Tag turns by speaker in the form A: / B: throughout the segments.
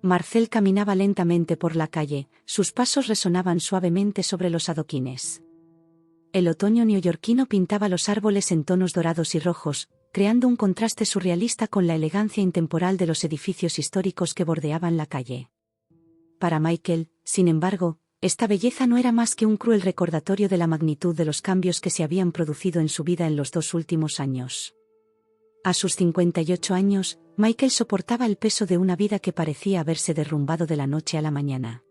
A: Marcel caminaba lentamente por la calle, sus pasos resonaban suavemente sobre los adoquines. El otoño neoyorquino pintaba los árboles en tonos dorados y rojos, creando un contraste surrealista con la elegancia intemporal de los edificios históricos que bordeaban la calle. Para Michael, sin embargo, esta belleza no era más que un cruel recordatorio de la magnitud de los cambios que se habían producido en su vida en los 2 últimos años. A sus 58 años, Michael soportaba el peso de una vida que parecía haberse derrumbado de la noche a la mañana.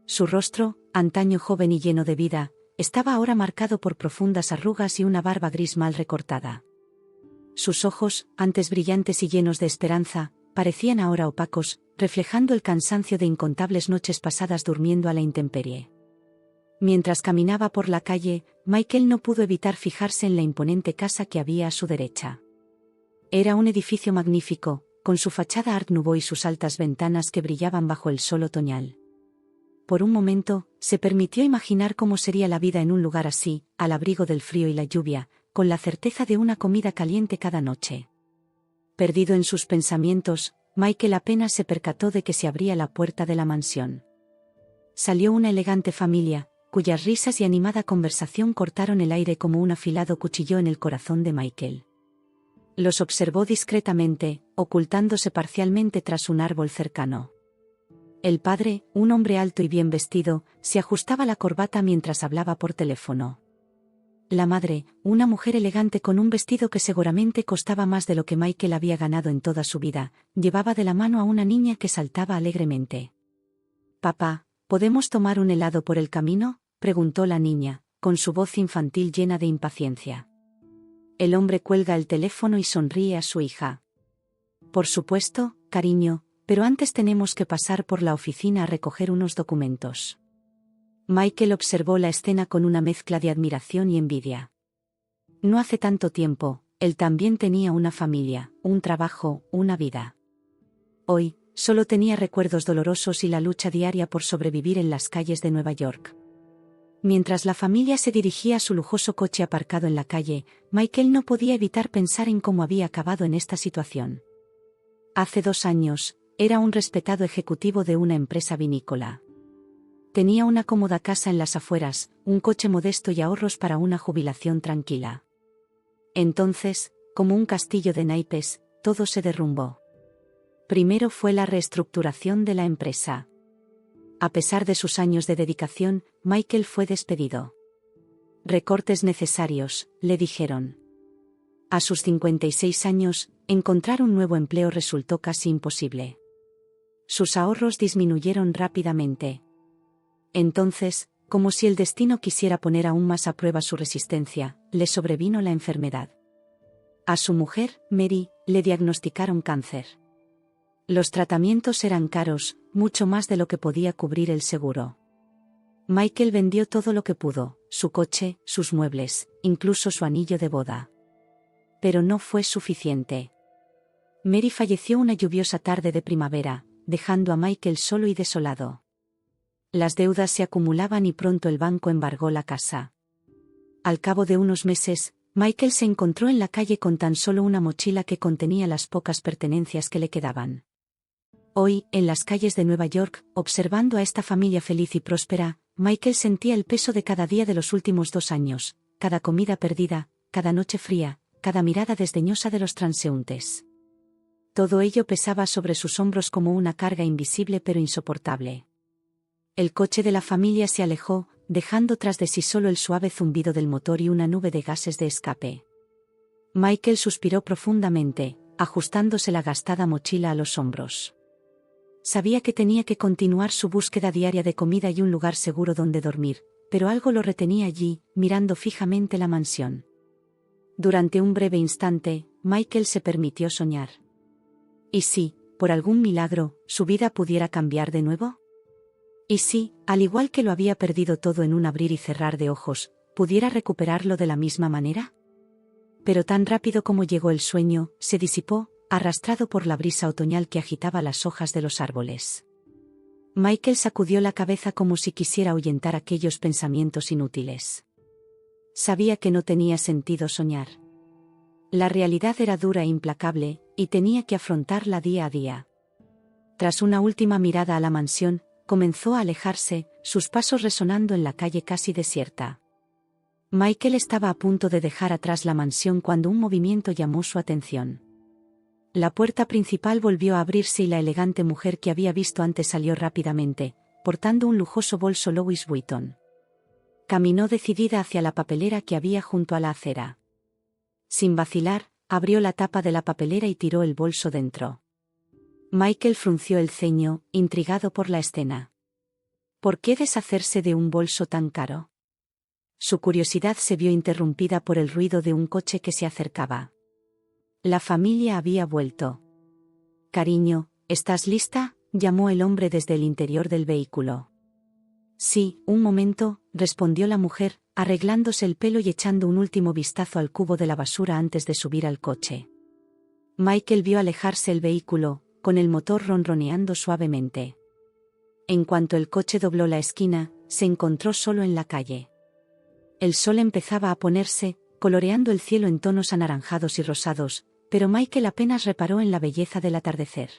A: Su rostro, antaño joven y lleno de vida, estaba ahora marcado por profundas arrugas y una barba gris mal recortada. Sus ojos, antes brillantes y llenos de esperanza, parecían ahora opacos, reflejando el cansancio de incontables noches pasadas durmiendo a la intemperie. Mientras caminaba por la calle, Michael no pudo evitar fijarse en la imponente casa que había a su derecha. Era un edificio magnífico, con su fachada Art Nouveau y sus altas ventanas que brillaban bajo el sol otoñal. Por un momento, se permitió imaginar cómo sería la vida en un lugar así, al abrigo del frío y la lluvia, con la certeza de una comida caliente cada noche. Perdido en sus pensamientos, Michael apenas se percató de que se abría la puerta de la mansión. Salió una elegante familia, cuyas risas y animada conversación cortaron el aire como un afilado cuchillo en el corazón de Michael. Los observó discretamente, ocultándose parcialmente tras un árbol cercano. El padre, un hombre alto y bien vestido, se ajustaba la corbata mientras hablaba por teléfono. La madre, una mujer elegante con un vestido que seguramente costaba más de lo que Michael había ganado en toda su vida, llevaba de la mano a una niña que saltaba alegremente. «Papá, ¿podemos tomar un helado por el camino?», preguntó la niña, con su voz infantil llena de impaciencia. El hombre cuelga el teléfono y sonríe a su hija. «Por supuesto, cariño, pero antes tenemos que pasar por la oficina a recoger unos documentos». Michael observó la escena con una mezcla de admiración y envidia. No hace tanto tiempo, él también tenía una familia, un trabajo, una vida. Hoy, solo tenía recuerdos dolorosos y la lucha diaria por sobrevivir en las calles de Nueva York. Mientras la familia se dirigía a su lujoso coche aparcado en la calle, Michael no podía evitar pensar en cómo había acabado en esta situación. Hace 2 años, era un respetado ejecutivo de una empresa vinícola. Tenía una cómoda casa en las afueras, un coche modesto y ahorros para una jubilación tranquila. Entonces, como un castillo de naipes, todo se derrumbó. Primero fue la reestructuración de la empresa. A pesar de sus años de dedicación, Michael fue despedido. «Recortes necesarios», le dijeron. A sus 56 años, encontrar un nuevo empleo resultó casi imposible. Sus ahorros disminuyeron rápidamente. Entonces, como si el destino quisiera poner aún más a prueba su resistencia, le sobrevino la enfermedad. A su mujer, Mary, le diagnosticaron cáncer. Los tratamientos eran caros, mucho más de lo que podía cubrir el seguro. Michael vendió todo lo que pudo, su coche, sus muebles, incluso su anillo de boda. Pero no fue suficiente. Mary falleció una lluviosa tarde de primavera, dejando a Michael solo y desolado. Las deudas se acumulaban y pronto el banco embargó la casa. Al cabo de unos meses, Michael se encontró en la calle con tan solo una mochila que contenía las pocas pertenencias que le quedaban. Hoy, en las calles de Nueva York, observando a esta familia feliz y próspera, Michael sentía el peso de cada día de los últimos 2 años, cada comida perdida, cada noche fría, cada mirada desdeñosa de los transeúntes. Todo ello pesaba sobre sus hombros como una carga invisible pero insoportable. El coche de la familia se alejó, dejando tras de sí solo el suave zumbido del motor y una nube de gases de escape. Michael suspiró profundamente, ajustándose la gastada mochila a los hombros. Sabía que tenía que continuar su búsqueda diaria de comida y un lugar seguro donde dormir, pero algo lo retenía allí, mirando fijamente la mansión. Durante un breve instante, Michael se permitió soñar. ¿Y si, por algún milagro, su vida pudiera cambiar de nuevo? ¿Y si, al igual que lo había perdido todo en un abrir y cerrar de ojos, pudiera recuperarlo de la misma manera? Pero tan rápido como llegó el sueño, se disipó, arrastrado por la brisa otoñal que agitaba las hojas de los árboles. Michael sacudió la cabeza como si quisiera ahuyentar aquellos pensamientos inútiles. Sabía que no tenía sentido soñar. La realidad era dura e implacable, y tenía que afrontarla día a día. Tras una última mirada a la mansión, comenzó a alejarse, sus pasos resonando en la calle casi desierta. Michael estaba a punto de dejar atrás la mansión cuando un movimiento llamó su atención. La puerta principal volvió a abrirse y la elegante mujer que había visto antes salió rápidamente, portando un lujoso bolso Louis Vuitton. Caminó decidida hacia la papelera que había junto a la acera. Sin vacilar, abrió la tapa de la papelera y tiró el bolso dentro. Michael frunció el ceño, intrigado por la escena. ¿Por qué deshacerse de un bolso tan caro? Su curiosidad se vio interrumpida por el ruido de un coche que se acercaba. La familia había vuelto. «Cariño, ¿estás lista?», llamó el hombre desde el interior del vehículo. «Sí, un momento», respondió la mujer, arreglándose el pelo y echando un último vistazo al cubo de la basura antes de subir al coche. Michael vio alejarse el vehículo, con el motor ronroneando suavemente. En cuanto el coche dobló la esquina, se encontró solo en la calle. El sol empezaba a ponerse, coloreando el cielo en tonos anaranjados y rosados, pero Michael apenas reparó en la belleza del atardecer.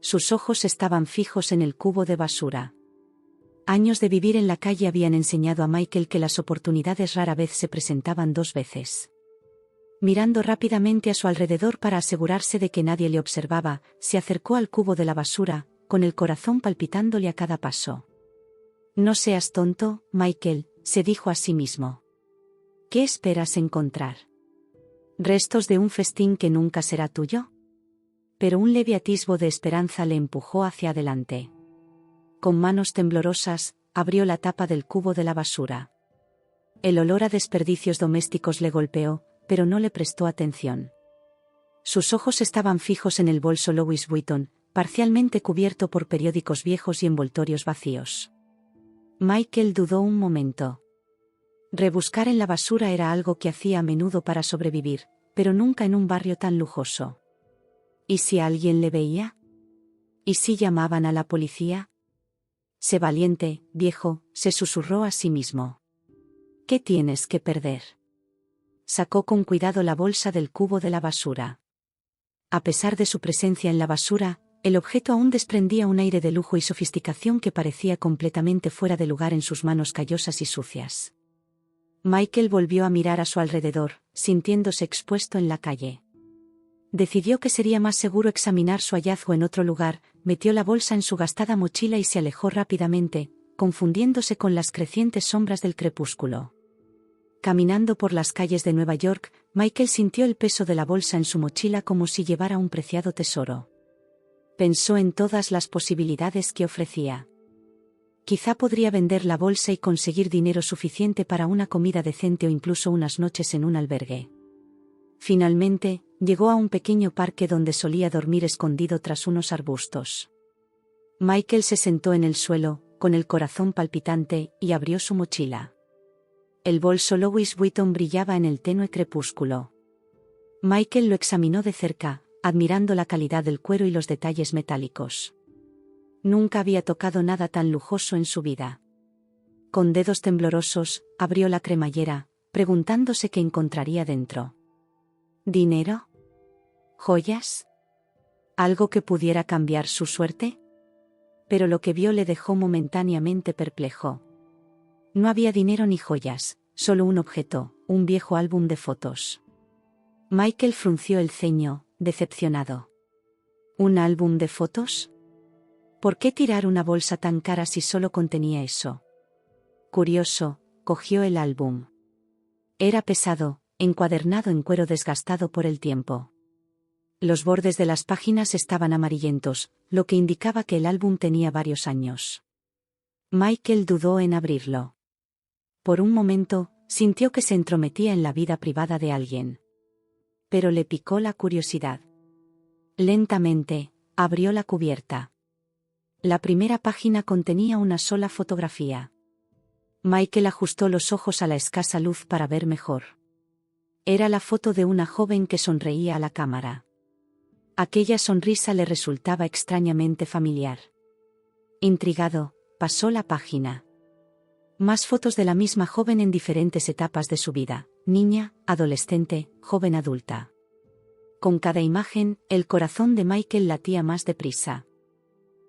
A: Sus ojos estaban fijos en el cubo de basura. Años de vivir en la calle habían enseñado a Michael que las oportunidades rara vez se presentaban dos veces. Mirando rápidamente a su alrededor para asegurarse de que nadie le observaba, se acercó al cubo de la basura, con el corazón palpitándole a cada paso. «No seas tonto, Michael», se dijo a sí mismo. «¿Qué esperas encontrar? ¿Restos de un festín que nunca será tuyo?». Pero un leve atisbo de esperanza le empujó hacia adelante. Con manos temblorosas, abrió la tapa del cubo de la basura. El olor a desperdicios domésticos le golpeó, pero no le prestó atención. Sus ojos estaban fijos en el bolso Louis Vuitton, parcialmente cubierto por periódicos viejos y envoltorios vacíos. Michael dudó un momento. Rebuscar en la basura era algo que hacía a menudo para sobrevivir, pero nunca en un barrio tan lujoso. ¿Y si alguien le veía? ¿Y si llamaban a la policía? «Sé valiente, viejo», se susurró a sí mismo. «¿Qué tienes que perder?». Sacó con cuidado la bolsa del cubo de la basura. A pesar de su presencia en la basura, el objeto aún desprendía un aire de lujo y sofisticación que parecía completamente fuera de lugar en sus manos callosas y sucias. Michael volvió a mirar a su alrededor, sintiéndose expuesto en la calle. Decidió que sería más seguro examinar su hallazgo en otro lugar, metió la bolsa en su gastada mochila y se alejó rápidamente, confundiéndose con las crecientes sombras del crepúsculo. Caminando por las calles de Nueva York, Michael sintió el peso de la bolsa en su mochila como si llevara un preciado tesoro. Pensó en todas las posibilidades que ofrecía. Quizá podría vender la bolsa y conseguir dinero suficiente para una comida decente o incluso unas noches en un albergue. Finalmente, llegó a un pequeño parque donde solía dormir escondido tras unos arbustos. Michael se sentó en el suelo, con el corazón palpitante, y abrió su mochila. El bolso Louis Vuitton brillaba en el tenue crepúsculo. Michael lo examinó de cerca, admirando la calidad del cuero y los detalles metálicos. Nunca había tocado nada tan lujoso en su vida. Con dedos temblorosos, abrió la cremallera, preguntándose qué encontraría dentro. ¿Dinero? ¿Joyas? ¿Algo que pudiera cambiar su suerte? Pero lo que vio le dejó momentáneamente perplejo. No había dinero ni joyas, solo un objeto, un viejo álbum de fotos. Michael frunció el ceño, decepcionado. ¿Un álbum de fotos? ¿Por qué tirar una bolsa tan cara si solo contenía eso? Curioso, cogió el álbum. Era pesado, encuadernado en cuero desgastado por el tiempo. Los bordes de las páginas estaban amarillentos, lo que indicaba que el álbum tenía varios años. Michael dudó en abrirlo. Por un momento, sintió que se entrometía en la vida privada de alguien. Pero le picó la curiosidad. Lentamente, abrió la cubierta. La primera página contenía una sola fotografía. Michael ajustó los ojos a la escasa luz para ver mejor. Era la foto de una joven que sonreía a la cámara. Aquella sonrisa le resultaba extrañamente familiar. Intrigado, pasó la página. Más fotos de la misma joven en diferentes etapas de su vida: niña, adolescente, joven adulta. Con cada imagen, el corazón de Michael latía más deprisa.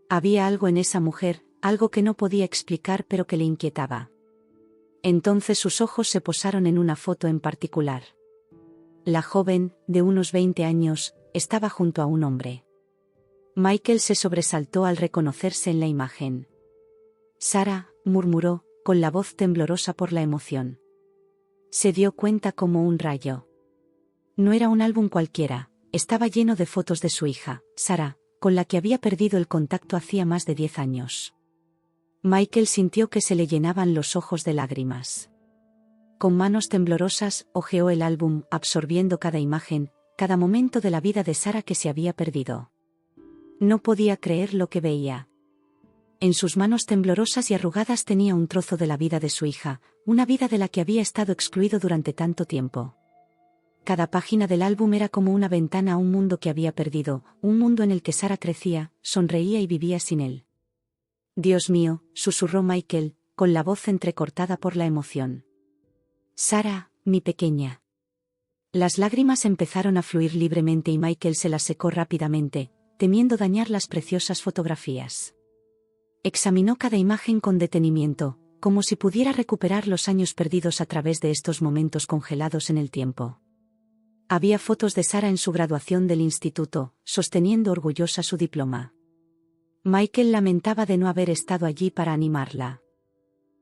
A: Había algo en esa mujer, algo que no podía explicar pero que le inquietaba. Entonces sus ojos se posaron en una foto en particular. La joven, de unos 20 años, estaba junto a un hombre. Michael se sobresaltó al reconocerse en la imagen. «Sarah», murmuró, con la voz temblorosa por la emoción. Se dio cuenta como un rayo. No era un álbum cualquiera, estaba lleno de fotos de su hija, Sarah, con la que había perdido el contacto hacía más de 10 años. Michael sintió que se le llenaban los ojos de lágrimas. Con manos temblorosas, hojeó el álbum, absorbiendo cada imagen, cada momento de la vida de Sarah que se había perdido. No podía creer lo que veía. En sus manos temblorosas y arrugadas tenía un trozo de la vida de su hija, una vida de la que había estado excluido durante tanto tiempo. Cada página del álbum era como una ventana a un mundo que había perdido, un mundo en el que Sarah crecía, sonreía y vivía sin él. «Dios mío», susurró Michael, con la voz entrecortada por la emoción. «Sarah, mi pequeña». Las lágrimas empezaron a fluir libremente y Michael se las secó rápidamente, temiendo dañar las preciosas fotografías. Examinó cada imagen con detenimiento, como si pudiera recuperar los años perdidos a través de estos momentos congelados en el tiempo. Había fotos de Sarah en su graduación del instituto, sosteniendo orgullosa su diploma. Michael lamentaba de no haber estado allí para animarla.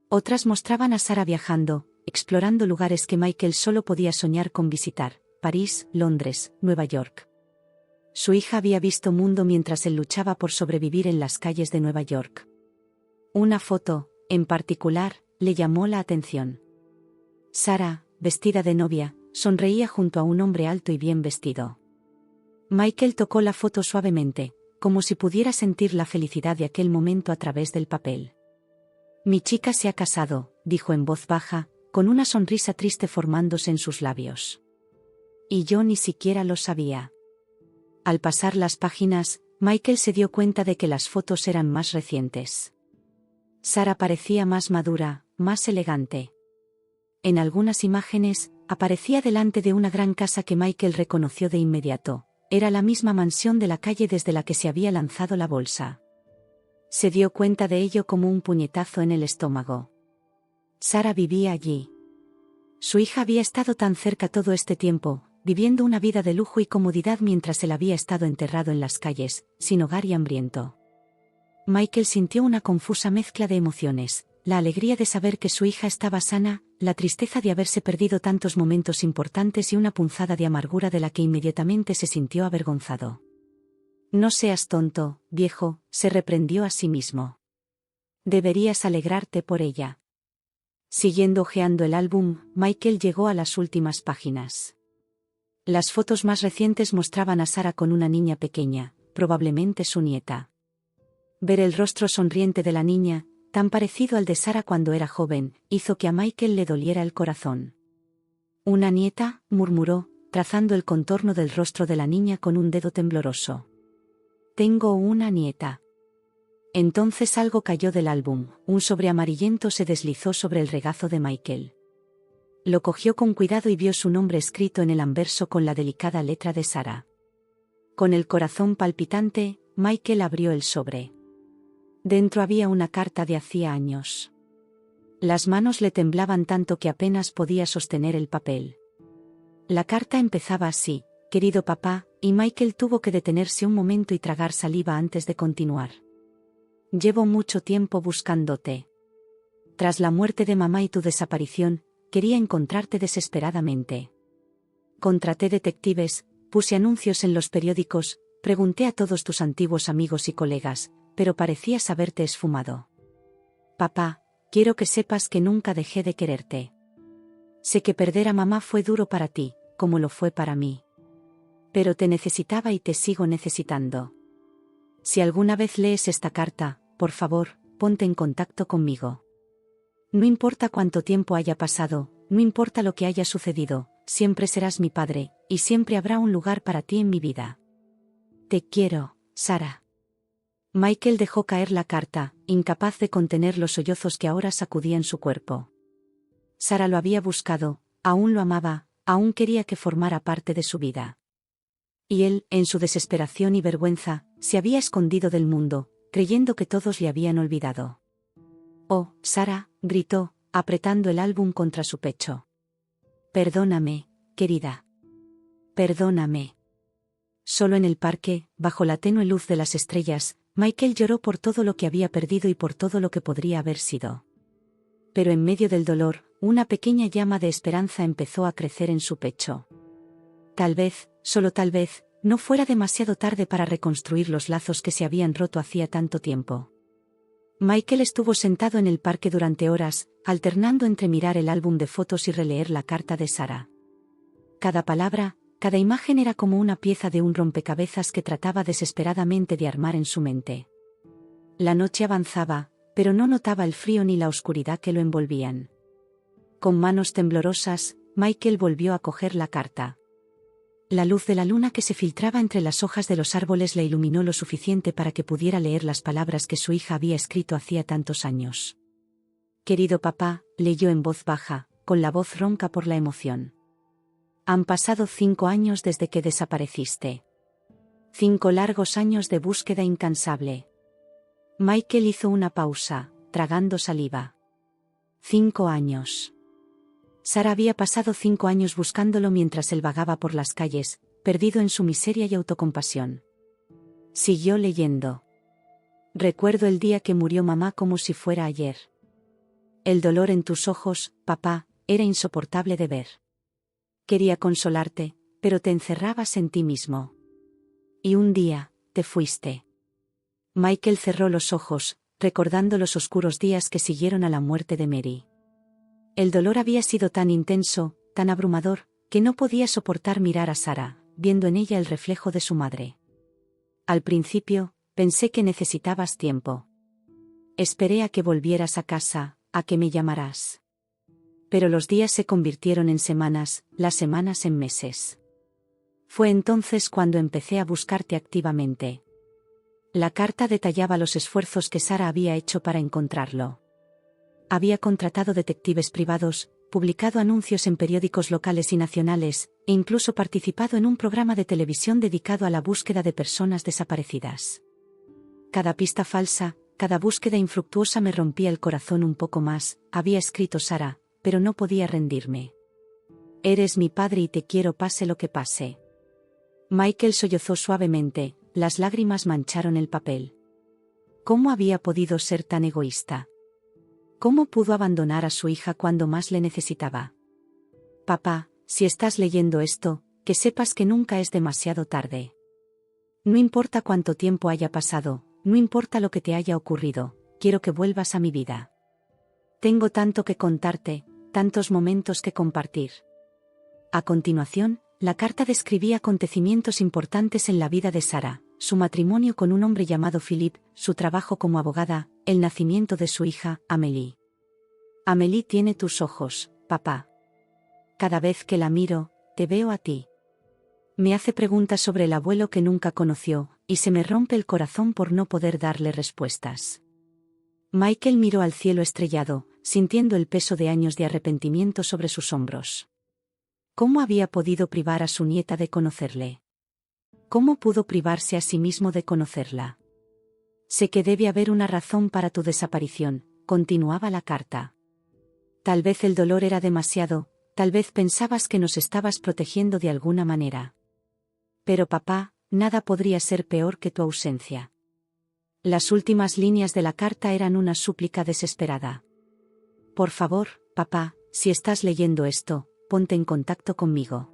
A: Otras mostraban a Sarah viajando, explorando lugares que Michael solo podía soñar con visitar: París, Londres, Nueva York. Su hija había visto mundo mientras él luchaba por sobrevivir en las calles de Nueva York. Una foto, en particular, le llamó la atención. Sarah, vestida de novia, sonreía junto a un hombre alto y bien vestido. Michael tocó la foto suavemente, como si pudiera sentir la felicidad de aquel momento a través del papel. «Mi chica se ha casado», dijo en voz baja, con una sonrisa triste formándose en sus labios. «Y yo ni siquiera lo sabía». Al pasar las páginas, Michael se dio cuenta de que las fotos eran más recientes. Sarah parecía más madura, más elegante. En algunas imágenes, aparecía delante de una gran casa que Michael reconoció de inmediato. Era la misma mansión de la calle desde la que se había lanzado la bolsa. Se dio cuenta de ello como un puñetazo en el estómago. Sarah vivía allí. Su hija había estado tan cerca todo este tiempo, viviendo una vida de lujo y comodidad mientras él había estado enterrado en las calles, sin hogar y hambriento. Michael sintió una confusa mezcla de emociones, la alegría de saber que su hija estaba sana, la tristeza de haberse perdido tantos momentos importantes y una punzada de amargura de la que inmediatamente se sintió avergonzado. «No seas tonto, viejo», se reprendió a sí mismo. «Deberías alegrarte por ella». Siguiendo hojeando el álbum, Michael llegó a las últimas páginas. Las fotos más recientes mostraban a Sarah con una niña pequeña, probablemente su nieta. Ver el rostro sonriente de la niña, tan parecido al de Sarah cuando era joven, hizo que a Michael le doliera el corazón. «¿Una nieta?», murmuró, trazando el contorno del rostro de la niña con un dedo tembloroso. «Tengo una nieta». Entonces algo cayó del álbum, un sobre amarillento se deslizó sobre el regazo de Michael. Lo cogió con cuidado y vio su nombre escrito en el anverso con la delicada letra de Sarah. Con el corazón palpitante, Michael abrió el sobre. Dentro había una carta de hacía años. Las manos le temblaban tanto que apenas podía sostener el papel. La carta empezaba así: «Querido papá», y Michael tuvo que detenerse un momento y tragar saliva antes de continuar. «Llevo mucho tiempo buscándote. Tras la muerte de mamá y tu desaparición, quería encontrarte desesperadamente. Contraté detectives, puse anuncios en los periódicos, pregunté a todos tus antiguos amigos y colegas, pero parecías haberte esfumado. Papá, quiero que sepas que nunca dejé de quererte. Sé que perder a mamá fue duro para ti, como lo fue para mí. Pero te necesitaba y te sigo necesitando. Si alguna vez lees esta carta, por favor, ponte en contacto conmigo. No importa cuánto tiempo haya pasado, no importa lo que haya sucedido, siempre serás mi padre, y siempre habrá un lugar para ti en mi vida. Te quiero, Sarah». Michael dejó caer la carta, incapaz de contener los sollozos que ahora sacudían su cuerpo. Sarah lo había buscado, aún lo amaba, aún quería que formara parte de su vida. Y él, en su desesperación y vergüenza, se había escondido del mundo, creyendo que todos le habían olvidado. «Oh, Sara», gritó, apretando el álbum contra su pecho. «Perdóname, querida. Perdóname». Solo en el parque, bajo la tenue luz de las estrellas, Michael lloró por todo lo que había perdido y por todo lo que podría haber sido. Pero en medio del dolor, una pequeña llama de esperanza empezó a crecer en su pecho. Tal vez, solo tal vez, no fuera demasiado tarde para reconstruir los lazos que se habían roto hacía tanto tiempo. Michael estuvo sentado en el parque durante horas, alternando entre mirar el álbum de fotos y releer la carta de Sara. Cada palabra, cada imagen era como una pieza de un rompecabezas que trataba desesperadamente de armar en su mente. La noche avanzaba, pero no notaba el frío ni la oscuridad que lo envolvían. Con manos temblorosas, Michael volvió a coger la carta. La luz de la luna que se filtraba entre las hojas de los árboles le iluminó lo suficiente para que pudiera leer las palabras que su hija había escrito hacía tantos años. «Querido papá», leyó en voz baja, con la voz ronca por la emoción. «Han pasado 5 años desde que desapareciste. 5 largos años de búsqueda incansable». Michael hizo una pausa, tragando saliva. 5 años. Sara había pasado 5 años buscándolo mientras él vagaba por las calles, perdido en su miseria y autocompasión. Siguió leyendo. «Recuerdo el día que murió mamá como si fuera ayer. El dolor en tus ojos, papá, era insoportable de ver. Quería consolarte, pero te encerrabas en ti mismo. Y un día, te fuiste». Michael cerró los ojos, recordando los oscuros días que siguieron a la muerte de Mary. El dolor había sido tan intenso, tan abrumador, que no podía soportar mirar a Sara, viendo en ella el reflejo de su madre. «Al principio, pensé que necesitabas tiempo. Esperé a que volvieras a casa, a que me llamaras. Pero los días se convirtieron en semanas, las semanas en meses. Fue entonces cuando empecé a buscarte activamente». La carta detallaba los esfuerzos que Sara había hecho para encontrarlo. Había contratado detectives privados, publicado anuncios en periódicos locales y nacionales, e incluso participado en un programa de televisión dedicado a la búsqueda de personas desaparecidas. «Cada pista falsa, cada búsqueda infructuosa me rompía el corazón un poco más», había escrito Sara, pero no podía rendirme. «Eres mi padre y te quiero pase lo que pase». Michael sollozó suavemente, las lágrimas mancharon el papel. ¿Cómo había podido ser tan egoísta? ¿Cómo pudo abandonar a su hija cuando más le necesitaba? «Papá, si estás leyendo esto, que sepas que nunca es demasiado tarde. No importa cuánto tiempo haya pasado, no importa lo que te haya ocurrido, quiero que vuelvas a mi vida. Tengo tanto que contarte, tantos momentos que compartir». A continuación, la carta describía acontecimientos importantes en la vida de Sara, su matrimonio con un hombre llamado Philip, su trabajo como abogada, el nacimiento de su hija, Amélie. «Amélie tiene tus ojos, papá. Cada vez que la miro, te veo a ti. Me hace preguntas sobre el abuelo que nunca conoció, y se me rompe el corazón por no poder darle respuestas». Michael miró al cielo estrellado, sintiendo el peso de años de arrepentimiento sobre sus hombros. ¿Cómo había podido privar a su nieta de conocerle? ¿Cómo pudo privarse a sí mismo de conocerla? «Sé que debe haber una razón para tu desaparición», continuaba la carta. «Tal vez el dolor era demasiado, tal vez pensabas que nos estabas protegiendo de alguna manera. Pero papá, nada podría ser peor que tu ausencia». Las últimas líneas de la carta eran una súplica desesperada. «Por favor, papá, si estás leyendo esto, ponte en contacto conmigo.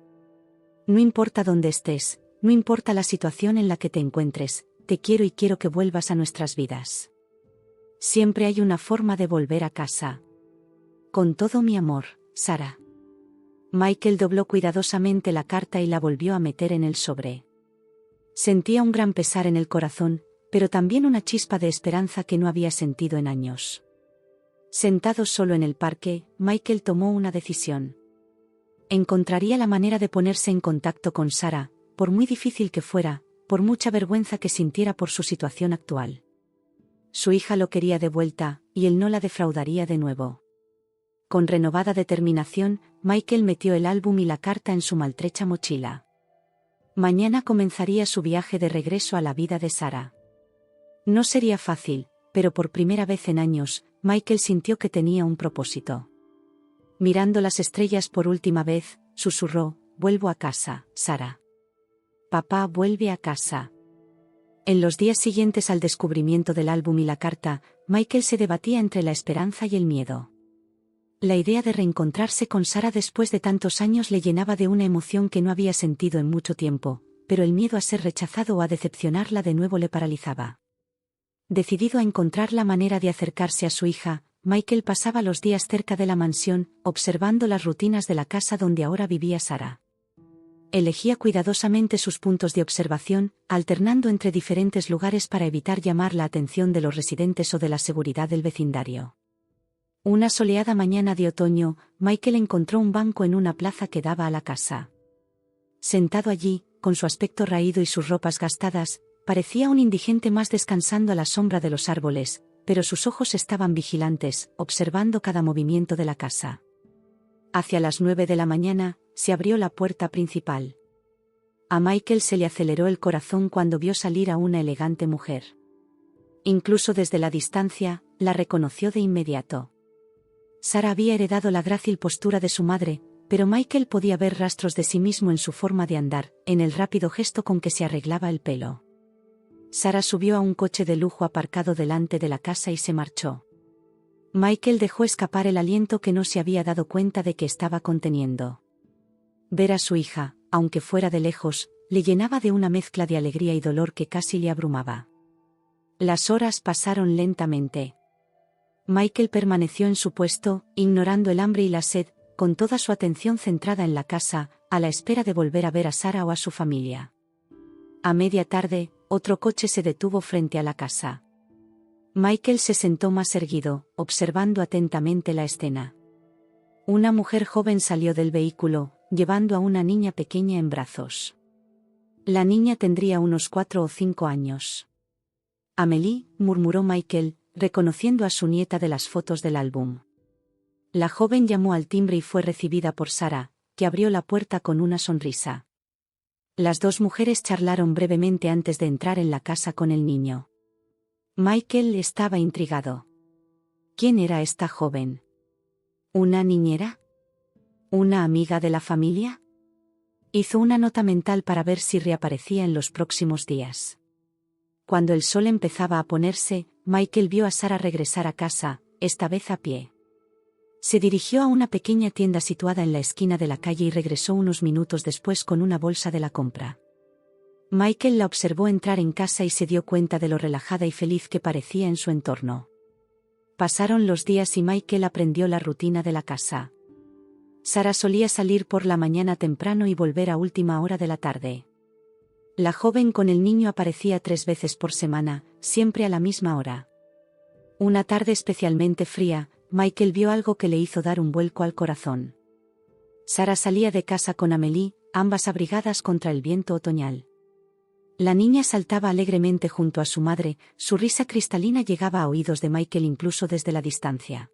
A: No importa dónde estés, no importa la situación en la que te encuentres, te quiero y quiero que vuelvas a nuestras vidas. Siempre hay una forma de volver a casa. Con todo mi amor, Sara». Michael dobló cuidadosamente la carta y la volvió a meter en el sobre. Sentía un gran pesar en el corazón, pero también una chispa de esperanza que no había sentido en años. Sentado solo en el parque, Michael tomó una decisión. Encontraría la manera de ponerse en contacto con Sara, por muy difícil que fuera, por mucha vergüenza que sintiera por su situación actual. Su hija lo quería de vuelta, y él no la defraudaría de nuevo. Con renovada determinación, Michael metió el álbum y la carta en su maltrecha mochila. Mañana comenzaría su viaje de regreso a la vida de Sara. No sería fácil, pero por primera vez en años, Michael sintió que tenía un propósito. Mirando las estrellas por última vez, susurró: «Vuelvo a casa, Sarah. Papá vuelve a casa». En los días siguientes al descubrimiento del álbum y la carta, Michael se debatía entre la esperanza y el miedo. La idea de reencontrarse con Sarah después de tantos años le llenaba de una emoción que no había sentido en mucho tiempo, pero el miedo a ser rechazado o a decepcionarla de nuevo le paralizaba. Decidido a encontrar la manera de acercarse a su hija, Michael pasaba los días cerca de la mansión, observando las rutinas de la casa donde ahora vivía Sarah. Elegía cuidadosamente sus puntos de observación, alternando entre diferentes lugares para evitar llamar la atención de los residentes o de la seguridad del vecindario. Una soleada mañana de otoño, Michael encontró un banco en una plaza que daba a la casa. Sentado allí, con su aspecto raído y sus ropas gastadas, parecía un indigente más descansando a la sombra de los árboles, pero sus ojos estaban vigilantes, observando cada movimiento de la casa. Hacia las 9 de la mañana, se abrió la puerta principal. A Michael se le aceleró el corazón cuando vio salir a una elegante mujer. Incluso desde la distancia, la reconoció de inmediato. Sarah había heredado la grácil postura de su madre, pero Michael podía ver rastros de sí mismo en su forma de andar, en el rápido gesto con que se arreglaba el pelo. Sarah subió a un coche de lujo aparcado delante de la casa y se marchó. Michael dejó escapar el aliento que no se había dado cuenta de que estaba conteniendo. Ver a su hija, aunque fuera de lejos, le llenaba de una mezcla de alegría y dolor que casi le abrumaba. Las horas pasaron lentamente. Michael permaneció en su puesto, ignorando el hambre y la sed, con toda su atención centrada en la casa, a la espera de volver a ver a Sarah o a su familia. A media tarde, otro coche se detuvo frente a la casa. Michael se sentó más erguido, observando atentamente la escena. Una mujer joven salió del vehículo, llevando a una niña pequeña en brazos. La niña tendría unos 4 o 5 años. «Amélie», murmuró Michael, reconociendo a su nieta de las fotos del álbum. La joven llamó al timbre y fue recibida por Sarah, que abrió la puerta con una sonrisa. Las dos mujeres charlaron brevemente antes de entrar en la casa con el niño. Michael estaba intrigado. ¿Quién era esta joven? ¿Una niñera? ¿Una amiga de la familia? Hizo una nota mental para ver si reaparecía en los próximos días. Cuando el sol empezaba a ponerse, Michael vio a Sarah regresar a casa, esta vez a pie. Se dirigió a una pequeña tienda situada en la esquina de la calle y regresó unos minutos después con una bolsa de la compra. Michael la observó entrar en casa y se dio cuenta de lo relajada y feliz que parecía en su entorno. Pasaron los días y Michael aprendió la rutina de la casa. Sarah solía salir por la mañana temprano y volver a última hora de la tarde. La joven con el niño aparecía 3 veces por semana, siempre a la misma hora. Una tarde especialmente fría, Michael vio algo que le hizo dar un vuelco al corazón. Sarah salía de casa con Amélie, ambas abrigadas contra el viento otoñal. La niña saltaba alegremente junto a su madre, su risa cristalina llegaba a oídos de Michael incluso desde la distancia.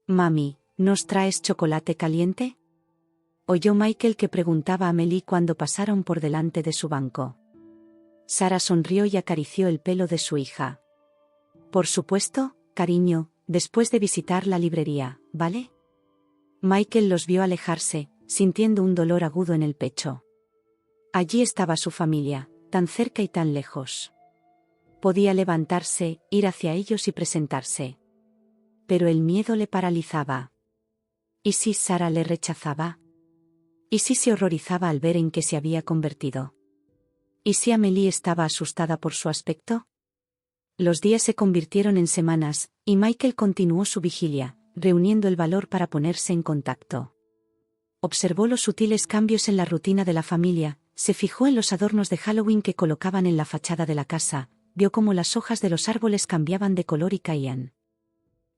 A: «Mami, ¿nos traes chocolate caliente?», oyó Michael que preguntaba a Amélie cuando pasaron por delante de su banco. Sarah sonrió y acarició el pelo de su hija. «Por supuesto, cariño, después de visitar la librería, ¿vale?». Michael los vio alejarse, sintiendo un dolor agudo en el pecho. Allí estaba su familia, tan cerca y tan lejos. Podía levantarse, ir hacia ellos y presentarse. Pero el miedo le paralizaba. ¿Y si Sarah le rechazaba? ¿Y si se horrorizaba al ver en qué se había convertido? ¿Y si Amélie estaba asustada por su aspecto? Los días se convirtieron en semanas, y Michael continuó su vigilia, reuniendo el valor para ponerse en contacto. Observó los sutiles cambios en la rutina de la familia, se fijó en los adornos de Halloween que colocaban en la fachada de la casa, vio cómo las hojas de los árboles cambiaban de color y caían.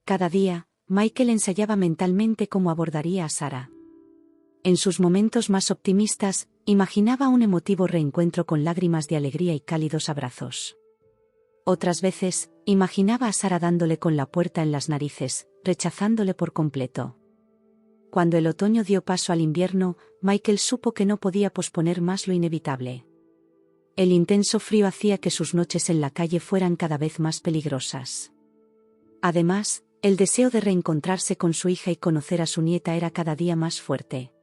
A: Cada día, Michael ensayaba mentalmente cómo abordaría a Sarah. En sus momentos más optimistas, imaginaba un emotivo reencuentro con lágrimas de alegría y cálidos abrazos. Otras veces, imaginaba a Sarah dándole con la puerta en las narices, rechazándole por completo. Cuando el otoño dio paso al invierno, Michael supo que no podía posponer más lo inevitable. El intenso frío hacía que sus noches en la calle fueran cada vez más peligrosas. Además, el deseo de reencontrarse con su hija y conocer a su nieta era cada día más fuerte.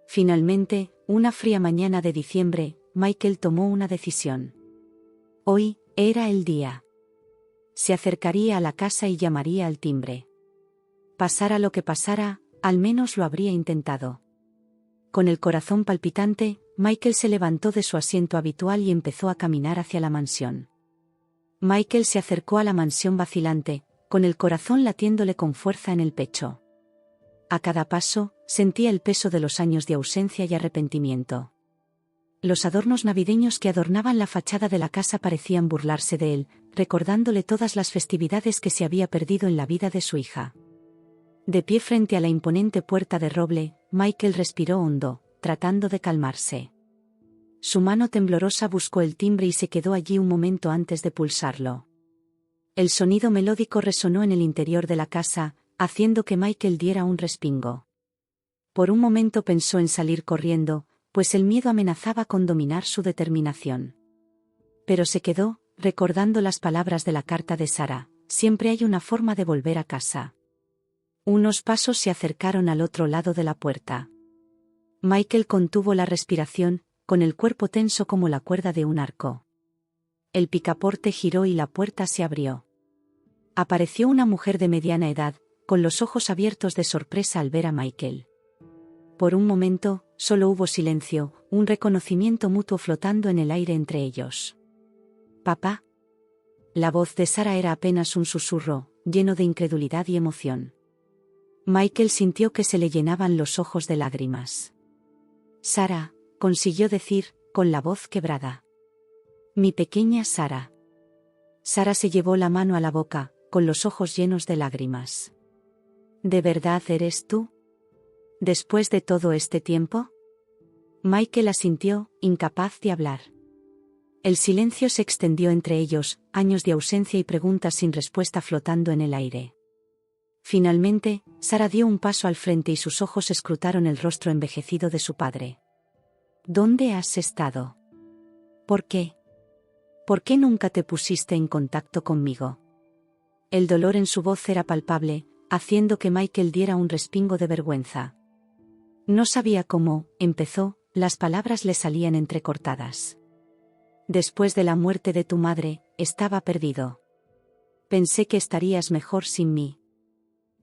A: Finalmente, una fría mañana de diciembre, Michael tomó una decisión. Hoy era el día. Se acercaría a la casa y llamaría al timbre. Pasara lo que pasara, al menos lo habría intentado. Con el corazón palpitante, Michael se levantó de su asiento habitual y empezó a caminar hacia la mansión. Michael se acercó a la mansión vacilante, con el corazón latiéndole con fuerza en el pecho. A cada paso, sentía el peso de los años de ausencia y arrepentimiento. Los adornos navideños que adornaban la fachada de la casa parecían burlarse de él, recordándole todas las festividades que se había perdido en la vida de su hija. De pie frente a la imponente puerta de roble, Michael respiró hondo, tratando de calmarse. Su mano temblorosa buscó el timbre y se quedó allí un momento antes de pulsarlo. El sonido melódico resonó en el interior de la casa, haciendo que Michael diera un respingo. Por un momento pensó en salir corriendo, pues el miedo amenazaba con dominar su determinación. Pero se quedó, recordando las palabras de la carta de Sara: siempre hay una forma de volver a casa. Unos pasos se acercaron al otro lado de la puerta. Michael contuvo la respiración, con el cuerpo tenso como la cuerda de un arco. El picaporte giró y la puerta se abrió. Apareció una mujer de mediana edad, con los ojos abiertos de sorpresa al ver a Michael. Por un momento, solo hubo silencio, un reconocimiento mutuo flotando en el aire entre ellos. «¿Papá?» La voz de Sara era apenas un susurro, lleno de incredulidad y emoción. Michael sintió que se le llenaban los ojos de lágrimas. «Sara», consiguió decir, con la voz quebrada. «Mi pequeña Sara». Sara se llevó la mano a la boca, con los ojos llenos de lágrimas. «¿De verdad eres tú? ¿Después de todo este tiempo?» Michael asintió, incapaz de hablar. El silencio se extendió entre ellos, años de ausencia y preguntas sin respuesta flotando en el aire. Finalmente, Sara dio un paso al frente y sus ojos escrutaron el rostro envejecido de su padre. «¿Dónde has estado? ¿Por qué? ¿Por qué nunca te pusiste en contacto conmigo?» El dolor en su voz era palpable, haciendo que Michael diera un respingo de vergüenza. No sabía cómo, empezó, las palabras le salían entrecortadas. «Después de la muerte de tu madre, estaba perdido. Pensé que estarías mejor sin mí».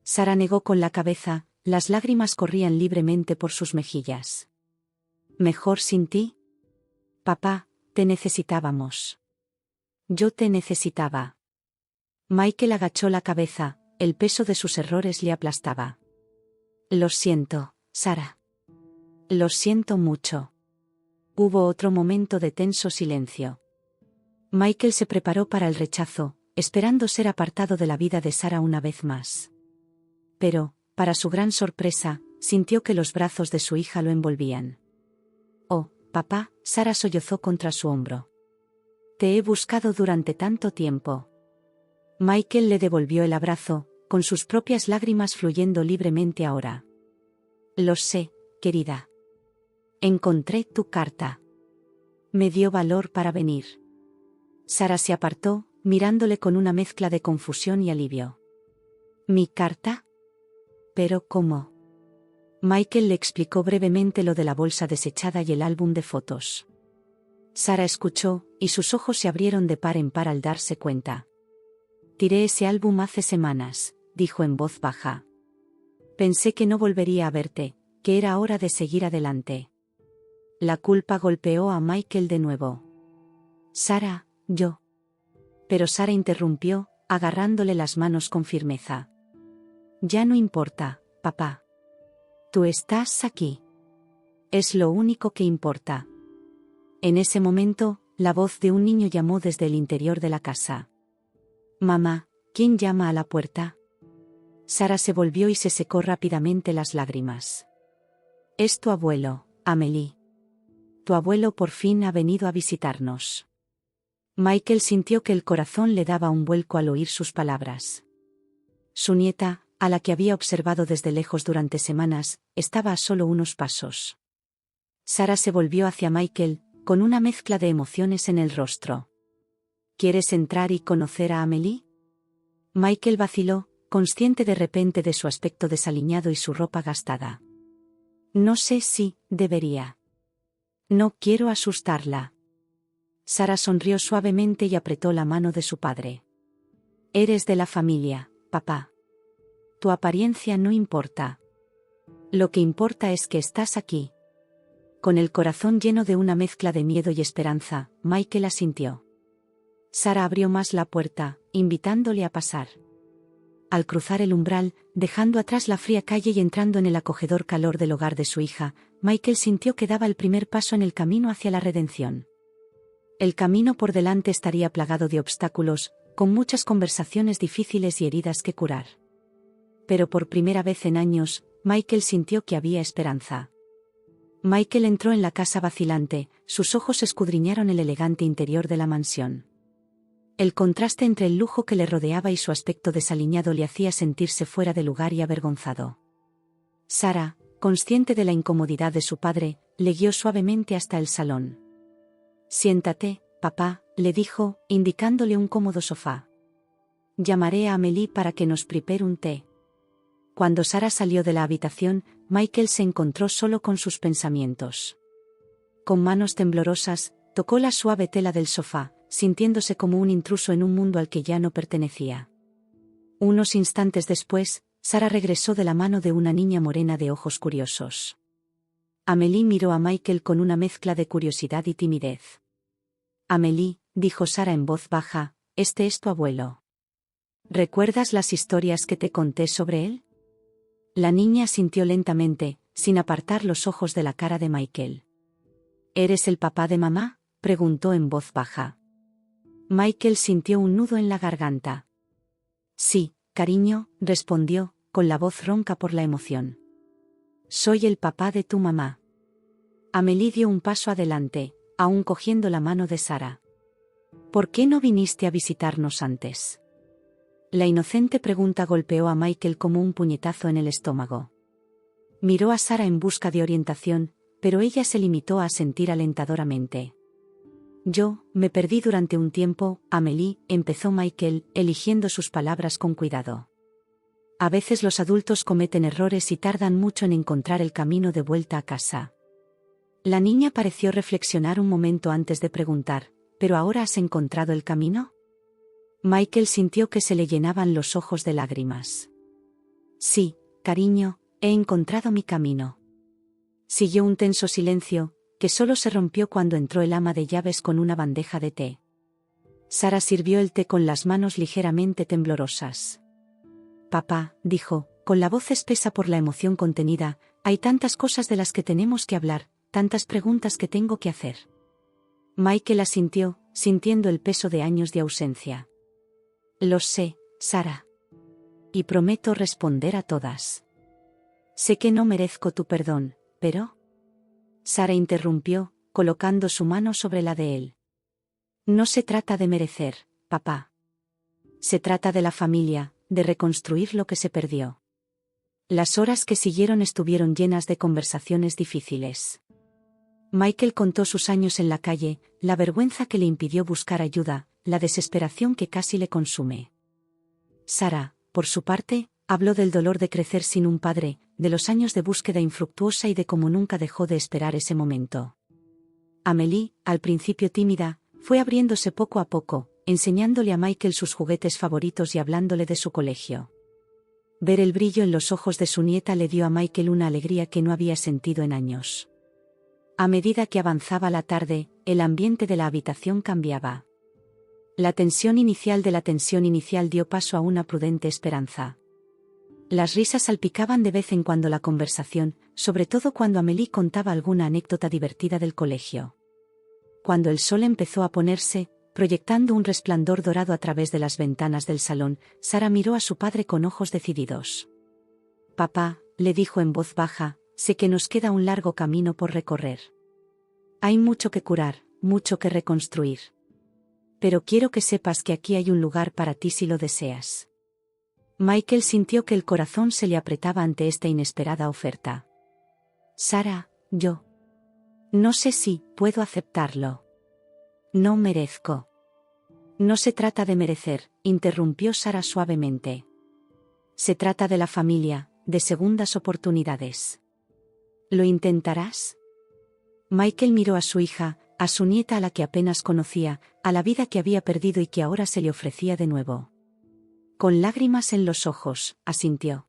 A: Sara negó con la cabeza, las lágrimas corrían libremente por sus mejillas. «¿Mejor sin ti? Papá, te necesitábamos. Yo te necesitaba». Michael agachó la cabeza, el peso de sus errores le aplastaba. «Lo siento, Sara. Lo siento mucho». Hubo otro momento de tenso silencio. Michael se preparó para el rechazo, esperando ser apartado de la vida de Sara una vez más. Pero, para su gran sorpresa, sintió que los brazos de su hija lo envolvían. «Oh, papá», Sara sollozó contra su hombro. «Te he buscado durante tanto tiempo». Michael le devolvió el abrazo, con sus propias lágrimas fluyendo libremente ahora. «Lo sé, querida. Encontré tu carta. Me dio valor para venir». Sara se apartó, mirándole con una mezcla de confusión y alivio. «¿Mi carta? ¿Pero cómo?» Michael le explicó brevemente lo de la bolsa desechada y el álbum de fotos. Sara escuchó, y sus ojos se abrieron de par en par al darse cuenta. «Tiré ese álbum hace semanas», dijo en voz baja. «Pensé que no volvería a verte, que era hora de seguir adelante». La culpa golpeó a Michael de nuevo. «Sara, yo». Pero Sara interrumpió, agarrándole las manos con firmeza. «Ya no importa, papá. Tú estás aquí. Es lo único que importa». En ese momento, la voz de un niño llamó desde el interior de la casa. «Mamá, ¿quién llama a la puerta?» Sara se volvió y se secó rápidamente las lágrimas. «Es tu abuelo, Amélie. Tu abuelo por fin ha venido a visitarnos». Michael sintió que el corazón le daba un vuelco al oír sus palabras. Su nieta, a la que había observado desde lejos durante semanas, estaba a solo unos pasos. Sara se volvió hacia Michael, con una mezcla de emociones en el rostro. ¿Quieres entrar y conocer a Amélie? Michael vaciló, consciente de repente de su aspecto desaliñado y su ropa gastada. No sé si debería. No quiero asustarla. Sara sonrió suavemente y apretó la mano de su padre. Eres de la familia, papá. Tu apariencia no importa. Lo que importa es que estás aquí. Con el corazón lleno de una mezcla de miedo y esperanza, Michael asintió. Sara abrió más la puerta, invitándole a pasar. Al cruzar el umbral, dejando atrás la fría calle y entrando en el acogedor calor del hogar de su hija, Michael sintió que daba el primer paso en el camino hacia la redención. El camino por delante estaría plagado de obstáculos, con muchas conversaciones difíciles y heridas que curar. Pero por primera vez en años, Michael sintió que había esperanza. Michael entró en la casa vacilante, sus ojos escudriñaron el elegante interior de la mansión. El contraste entre el lujo que le rodeaba y su aspecto desaliñado le hacía sentirse fuera de lugar y avergonzado. Sara, consciente de la incomodidad de su padre, le guió suavemente hasta el salón. Siéntate, papá, le dijo, indicándole un cómodo sofá. Llamaré a Amélie para que nos prepare un té. Cuando Sara salió de la habitación, Michael se encontró solo con sus pensamientos. Con manos temblorosas, tocó la suave tela del sofá, sintiéndose como un intruso en un mundo al que ya no pertenecía. Unos instantes después, Sara regresó de la mano de una niña morena de ojos curiosos. Amélie miró a Michael con una mezcla de curiosidad y timidez. Amélie, dijo Sara en voz baja, este es tu abuelo. ¿Recuerdas las historias que te conté sobre él? La niña asintió lentamente, sin apartar los ojos de la cara de Michael. ¿Eres el papá de mamá?, preguntó en voz baja. Michael sintió un nudo en la garganta. Sí, cariño, respondió, con la voz ronca por la emoción. Soy el papá de tu mamá. Amélie dio un paso adelante, aún cogiendo la mano de Sara. ¿Por qué no viniste a visitarnos antes? La inocente pregunta golpeó a Michael como un puñetazo en el estómago. Miró a Sara en busca de orientación, pero ella se limitó a asentir alentadoramente. Yo, me perdí durante un tiempo, Amélie, empezó Michael, eligiendo sus palabras con cuidado. A veces los adultos cometen errores y tardan mucho en encontrar el camino de vuelta a casa. La niña pareció reflexionar un momento antes de preguntar, ¿pero ahora has encontrado el camino? Michael sintió que se le llenaban los ojos de lágrimas. Sí, cariño, he encontrado mi camino. Siguió un tenso silencio, que solo se rompió cuando entró el ama de llaves con una bandeja de té. Sara sirvió el té con las manos ligeramente temblorosas. Papá, dijo, con la voz espesa por la emoción contenida, hay tantas cosas de las que tenemos que hablar, tantas preguntas que tengo que hacer. Michael asintió, sintiendo el peso de años de ausencia. Lo sé, Sara. Y prometo responder a todas. Sé que no merezco tu perdón, pero... Sara interrumpió, colocando su mano sobre la de él. No se trata de merecer, papá. Se trata de la familia, de reconstruir lo que se perdió. Las horas que siguieron estuvieron llenas de conversaciones difíciles. Michael contó sus años en la calle, la vergüenza que le impidió buscar ayuda, la desesperación que casi le consume. Sara, por su parte, habló del dolor de crecer sin un padre, de los años de búsqueda infructuosa y de cómo nunca dejó de esperar ese momento. Amélie, al principio tímida, fue abriéndose poco a poco, enseñándole a Michael sus juguetes favoritos y hablándole de su colegio. Ver el brillo en los ojos de su nieta le dio a Michael una alegría que no había sentido en años. A medida que avanzaba la tarde, el ambiente de la habitación cambiaba. La tensión inicial dio paso a una prudente esperanza. Las risas salpicaban de vez en cuando la conversación, sobre todo cuando Amélie contaba alguna anécdota divertida del colegio. Cuando el sol empezó a ponerse, proyectando un resplandor dorado a través de las ventanas del salón, Sara miró a su padre con ojos decididos. Papá, le dijo en voz baja, sé que nos queda un largo camino por recorrer. Hay mucho que curar, mucho que reconstruir. Pero quiero que sepas que aquí hay un lugar para ti si lo deseas. Michael sintió que el corazón se le apretaba ante esta inesperada oferta. Sara, yo. No sé si puedo aceptarlo. No merezco. No se trata de merecer, interrumpió Sara suavemente. Se trata de la familia, de segundas oportunidades. ¿Lo intentarás? Michael miró a su hija, a su nieta a la que apenas conocía, a la vida que había perdido y que ahora se le ofrecía de nuevo. Con lágrimas en los ojos, asintió.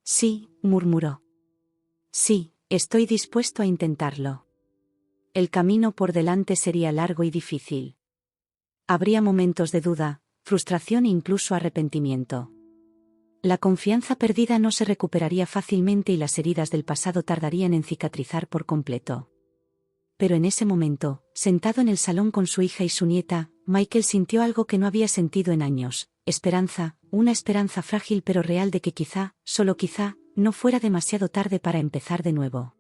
A: Sí, murmuró. Sí, estoy dispuesto a intentarlo. El camino por delante sería largo y difícil. Habría momentos de duda, frustración e incluso arrepentimiento. La confianza perdida no se recuperaría fácilmente y las heridas del pasado tardarían en cicatrizar por completo. Pero en ese momento, sentado en el salón con su hija y su nieta, Michael sintió algo que no había sentido en años: esperanza, una esperanza frágil pero real de que quizá, solo quizá, no fuera demasiado tarde para empezar de nuevo.